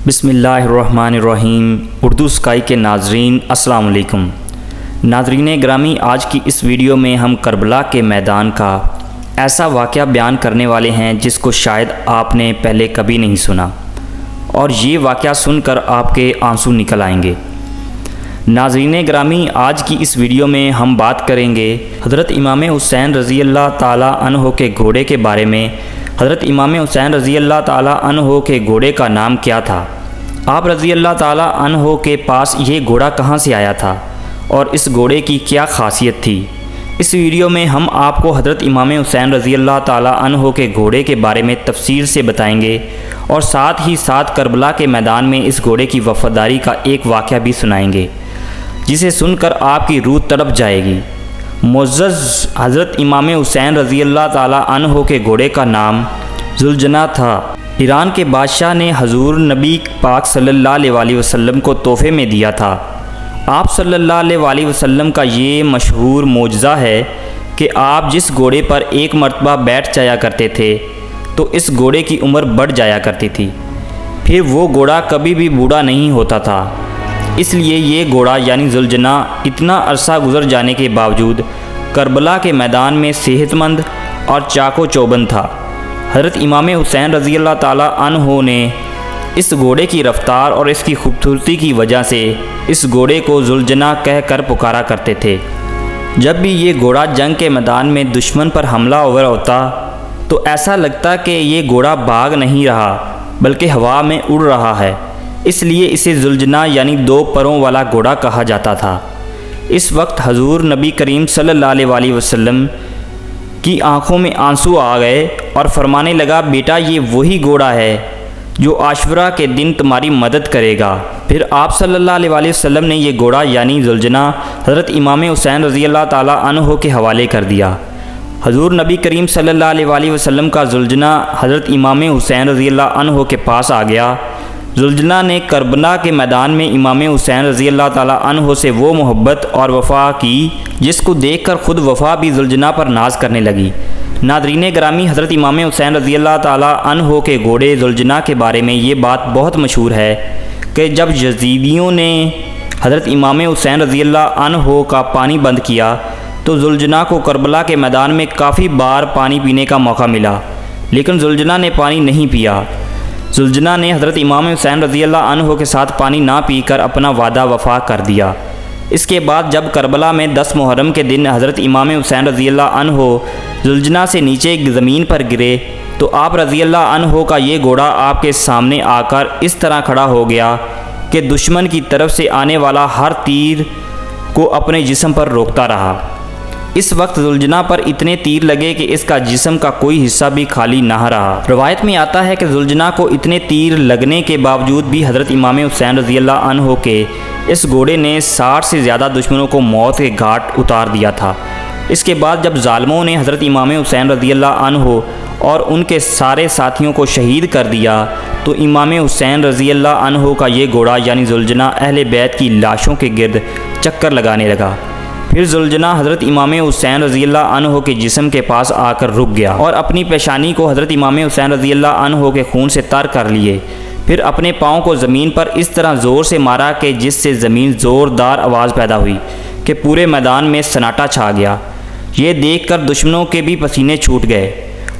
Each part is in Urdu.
بسم اللہ الرحمن الرحیم۔ اردو اسکائی کے ناظرین السلام علیکم۔ ناظرین گرامی، آج کی اس ویڈیو میں ہم کربلا کے میدان کا ایسا واقعہ بیان کرنے والے ہیں جس کو شاید آپ نے پہلے کبھی نہیں سنا، اور یہ واقعہ سن کر آپ کے آنسو نکل آئیں گے۔ ناظرین گرامی، آج کی اس ویڈیو میں ہم بات کریں گے حضرت امام حسین رضی اللہ تعالیٰ عنہ کے گھوڑے کے بارے میں۔ حضرت امام حسین رضی اللہ تعالیٰ عنہ کے گھوڑے کا نام کیا تھا؟ آپ رضی اللہ تعالیٰ عنہ کے پاس یہ گھوڑا کہاں سے آیا تھا اور اس گھوڑے کی کیا خاصیت تھی؟ اس ویڈیو میں ہم آپ کو حضرت امام حسین رضی اللہ تعالیٰ عنہ کے گھوڑے کے بارے میں تفصیل سے بتائیں گے، اور ساتھ ہی ساتھ کربلا کے میدان میں اس گھوڑے کی وفاداری کا ایک واقعہ بھی سنائیں گے جسے سن کر آپ کی روح تڑپ جائے گی۔ معزز حضرت امام حسین رضی اللہ تعالیٰ عنہ کے گھوڑے کا نام ذوالجناح تھا۔ ایران کے بادشاہ نے حضور نبی پاک صلی اللہ علیہ وسلم کو تحفے میں دیا تھا۔ آپ صلی اللہ علیہ وسلم کا یہ مشہور معجزہ ہے کہ آپ جس گھوڑے پر ایک مرتبہ بیٹھ جایا کرتے تھے تو اس گھوڑے کی عمر بڑھ جایا کرتی تھی، پھر وہ گھوڑا کبھی بھی بوڑھا نہیں ہوتا تھا۔ اس لیے یہ گھوڑا یعنی ذوالجناح اتنا عرصہ گزر جانے کے باوجود کربلا کے میدان میں صحت مند اور چاق و چوبند تھا۔ حضرت امام حسین رضی اللہ تعالیٰ عنہ نے اس گھوڑے کی رفتار اور اس کی خوبصورتی کی وجہ سے اس گھوڑے کو ذوالجناح کہہ کر پکارا کرتے تھے۔ جب بھی یہ گھوڑا جنگ کے میدان میں دشمن پر حملہ آور ہوتا تو ایسا لگتا کہ یہ گھوڑا بھاگ نہیں رہا بلکہ ہوا میں اڑ رہا ہے، اس لیے اسے ذوالجناح یعنی دو پروں والا گھوڑا کہا جاتا تھا۔ اس وقت حضور نبی کریم صلی اللہ علیہ وسلم کی آنکھوں میں آنسو آ گئے اور فرمانے لگا، بیٹا یہ وہی گھوڑا ہے جو عاشورہ کے دن تمہاری مدد کرے گا۔ پھر آپ صلی اللہ علیہ وسلم نے یہ گھوڑا یعنی ذوالجناح حضرت امام حسین رضی اللہ تعالیٰ عنہ کے حوالے کر دیا۔ حضور نبی کریم صلی اللہ علیہ وسلم کا ذوالجناح حضرت امام حسین رضی اللہ عنہ کے پاس آ گیا۔ ذوالجناح نے کربلا کے میدان میں امام حسین رضی اللہ تعالیٰ عنہ سے وہ محبت اور وفا کی جس کو دیکھ کر خود وفا بھی ذوالجناح پر ناز کرنے لگی۔ ناظرین گرامی، حضرت امام حسین رضی اللہ تعالیٰ عنہ کے گھوڑے ذوالجناح کے بارے میں یہ بات بہت مشہور ہے کہ جب یزیدیوں نے حضرت امام حسین رضی اللہ عنہ کا پانی بند کیا تو ذوالجناح کو کربلا کے میدان میں کافی بار پانی پینے کا موقع ملا، لیکن ذوالجناح نے پانی نہیں پیا۔ ذوالجناح نے حضرت امام حسین رضی اللہ عنہ کے ساتھ پانی نہ پی کر اپنا وعدہ وفا کر دیا۔ اس کے بعد جب کربلا میں 10 محرم کے دن حضرت امام حسین رضی اللہ عنہ ذوالجناح سے نیچے زمین پر گرے تو آپ رضی اللہ عنہ کا یہ گھوڑا آپ کے سامنے آ کر اس طرح کھڑا ہو گیا کہ دشمن کی طرف سے آنے والا ہر تیر کو اپنے جسم پر روکتا رہا۔ اس وقت ذوالجناح پر اتنے تیر لگے کہ اس کا جسم کا کوئی حصہ بھی خالی نہ رہا۔ روایت میں آتا ہے کہ ذوالجناح کو اتنے تیر لگنے کے باوجود بھی حضرت امام حسین رضی اللہ عنہ کے اس گھوڑے نے 60 سے زیادہ دشمنوں کو موت کے گھاٹ اتار دیا تھا۔ اس کے بعد جب ظالموں نے حضرت امام حسین رضی اللہ عنہ اور ان کے سارے ساتھیوں کو شہید کر دیا تو امام حسین رضی اللہ عنہ کا یہ گھوڑا یعنی ذوالجناح اہل بیت کی لاشوں کے گرد چکر لگانے لگا۔ پھر ذوالجناح حضرت امام حسین رضی اللہ عنہ کے جسم کے پاس آ کر رک گیا اور اپنی پیشانی کو حضرت امام حسین رضی اللہ عنہ کے خون سے تر کر لیے۔ پھر اپنے پاؤں کو زمین پر اس طرح زور سے مارا کہ جس سے زمین زوردار آواز پیدا ہوئی کہ پورے میدان میں سناٹا چھا گیا۔ یہ دیکھ کر دشمنوں کے بھی پسینے چھوٹ گئے۔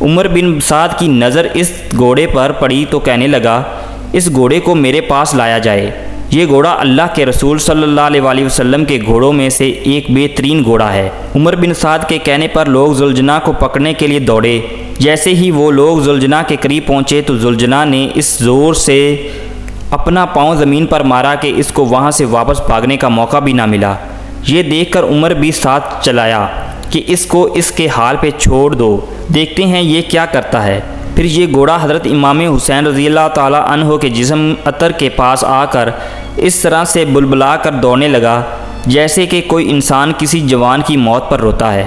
عمر بن سعد کی نظر اس گھوڑے پر پڑی تو کہنے لگا، اس گھوڑے کو میرے پاس لایا جائے۔ یہ گھوڑا اللہ کے رسول صلی اللہ علیہ وسلم کے گھوڑوں میں سے ایک بہترین گھوڑا ہے۔ عمر بن سعد کے کہنے پر لوگ ذوالجناح کو پکڑنے کے لیے دوڑے۔ جیسے ہی وہ لوگ ذوالجناح کے قریب پہنچے تو ذوالجناح نے اس زور سے اپنا پاؤں زمین پر مارا کہ اس کو وہاں سے واپس بھاگنے کا موقع بھی نہ ملا۔ یہ دیکھ کر عمر بھی ساتھ چلایا کہ اس کو اس کے حال پہ چھوڑ دو، دیکھتے ہیں یہ کیا کرتا ہے۔ پھر یہ گھوڑا حضرت امام حسین رضی اللہ تعالیٰ عنہ کے جسم عطر کے پاس آ کر اس طرح سے بلبلا کر دوڑنے لگا جیسے کہ کوئی انسان کسی جوان کی موت پر روتا ہے۔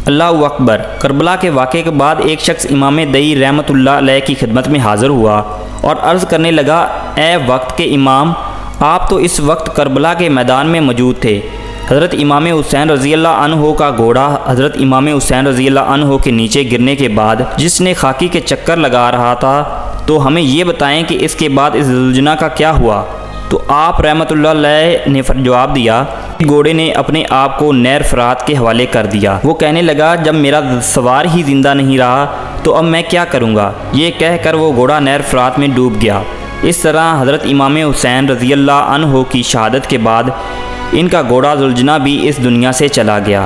اللہ اکبر۔ کربلا کے واقعے کے بعد ایک شخص امام دئی رحمۃ اللہ علیہ کی خدمت میں حاضر ہوا اور عرض کرنے لگا، اے وقت کے امام، آپ تو اس وقت کربلا کے میدان میں موجود تھے۔ حضرت امام حسین رضی اللہ عنہ کا گھوڑا حضرت امام حسین رضی اللہ عنہ کے نیچے گرنے کے بعد جس نے خاکی کے چکر لگا رہا تھا تو ہمیں یہ بتائیں کہ اس کے بعد اس زلجنا کا کیا ہوا؟ تو آپ رحمۃ اللہ علیہ نے جواب دیا، گھوڑے نے اپنے آپ کو نہر فرات کے حوالے کر دیا۔ وہ کہنے لگا جب میرا سوار ہی زندہ نہیں رہا تو اب میں کیا کروں گا؟ یہ کہہ کر وہ گھوڑا نہر فرات میں ڈوب گیا۔ اس طرح حضرت امام حسین رضی اللہ عنہ کی شہادت کے بعد ان کا گھوڑا زلجنا بھی اس دنیا سے چلا گیا۔